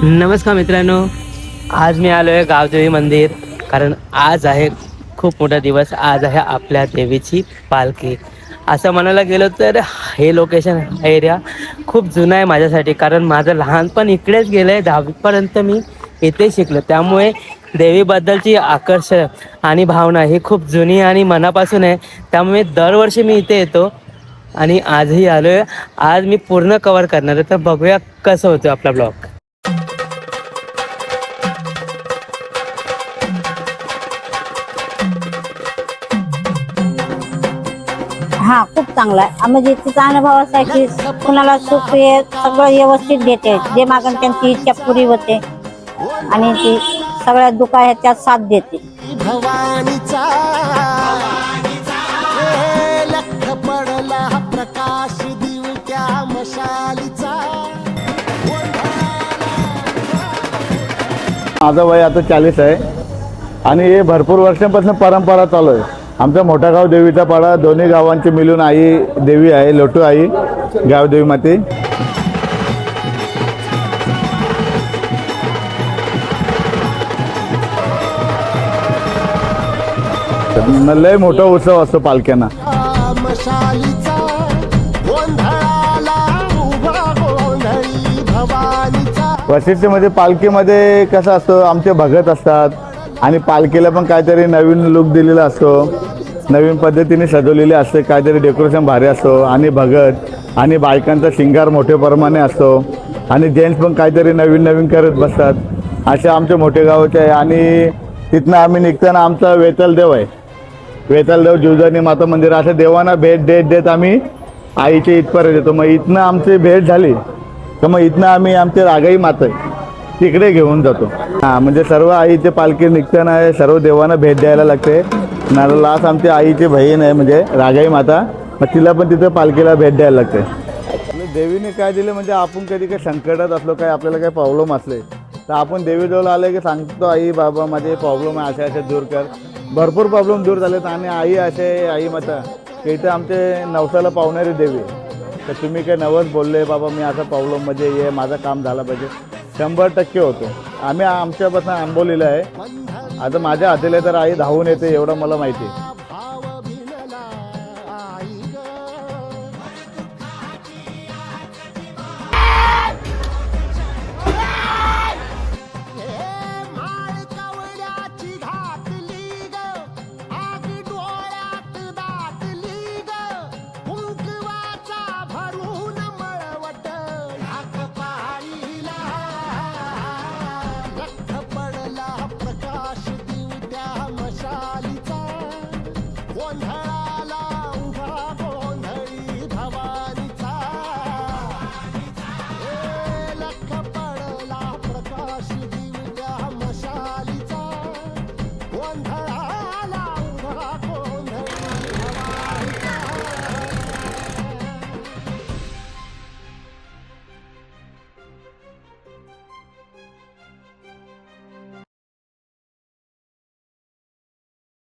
नमस्कार मित्रांनो, आज मी आलो आहे गावदेवी मंदिर. कारण आज आहे खूप मोठा दिवस. आज आहे आपल्या देवीची पालखी. असं म्हणायला गेलो तर हे लोकेशन, हा एरिया खूप जुना आहे माझ्यासाठी. कारण माझं लहानपण इकडेच गेलं आहे. 10वीपर्यंत मी इथे शिकलो. त्यामुळे देवीबद्दलची आकर्षण आणि भावना ही खूप जुनी आणि मनापासून आहे. त्यामुळे दरवर्षी मी इथे येतो आणि आजही आलो आहे. आज मी पूर्ण कवर करणार आहे, तर बघूया कसं होतं आपला ब्लॉग. हा, खूप चांगला आहे. म्हणजे तिचा अनुभव असा आहे की कुणाला सुख हे सगळं व्यवस्थित देते, जे मागण त्यांची इच्छा पुरी होते आणि ती सगळ्या दुखा ह्याच्यात साथ देते. भवानीचा लख पडला प्रकाश दिवट्या मशालीचा. माझं वय आता 40 आहे आणि हे भरपूर वर्षांपासून परंपरा चालू आहे. आमचा मोठा गाव देवीचा पाडा, दोन्ही गावांची मिळून आई देवी आहे, लोटू आई गावदेवी माते. लय मोठा उत्सव असतो पालख्यांना. मशालीचा गोंधळाला उभा गोंधळी भवानीचा. वैशिष्ट्यमध्ये पालखीमध्ये कसं असतं, आमचे भगत असतात आणि पालखीला पण काहीतरी नवीन लुक दिलेला असतो, नवीन पद्धतीने सजवलेले असते, काहीतरी डेकोरेशन भारी असतो आणि भगत आणि बायकांचा शिंगार मोठ्या प्रमाणे असतो आणि जेंट्स पण काहीतरी नवीन नवीन करत बसतात. असे आमचे मोठे गावचे आहे. आणि तिथनं आम्ही निघताना आमचा वेतालदेव आहे, वेतालदेव जिवदानी माता मंदिर, अशा देवांना भेट देत देत आम्ही आईच्या इथपर्यंत येतो. मग इथनं आमची भेट झाली तर मग इथनं आम्ही आमचे रागाई माता आहे तिकडे घेऊन जातो. हां, म्हणजे सर्व आईचे पालखी निघताना सर्व देवांना भेट द्यायला लागते. लास्ट आमची आईची बहीण आहे म्हणजे रागाई माता, मग तिला पण तिथं पालखीला भेट द्यायला लागते. देवीने काय दिलं म्हणजे आपण कधी काही संकटात असलो, काय आपल्याला काही प्रॉब्लेम असले तर आपण देवीजवळ आले की सांगतो, आई बाबा माझे प्रॉब्लेम आहे, असे दूर कर. भरपूर प्रॉब्लेम दूर झालेत आणि आई असे आई माता की इथं आमचे नवसाला पावणारी देवी. तर तुम्ही काही नवस बोलले बाबा मी असा प्रॉब्लेम म्हणजे ये माझं काम झालं पाहिजे, 100% होतो. आम्ही आमच्यापासून आंबोलीला आहे. आता माझ्या हातीला तर आई धावून येते एवढं मला माहिती आहे.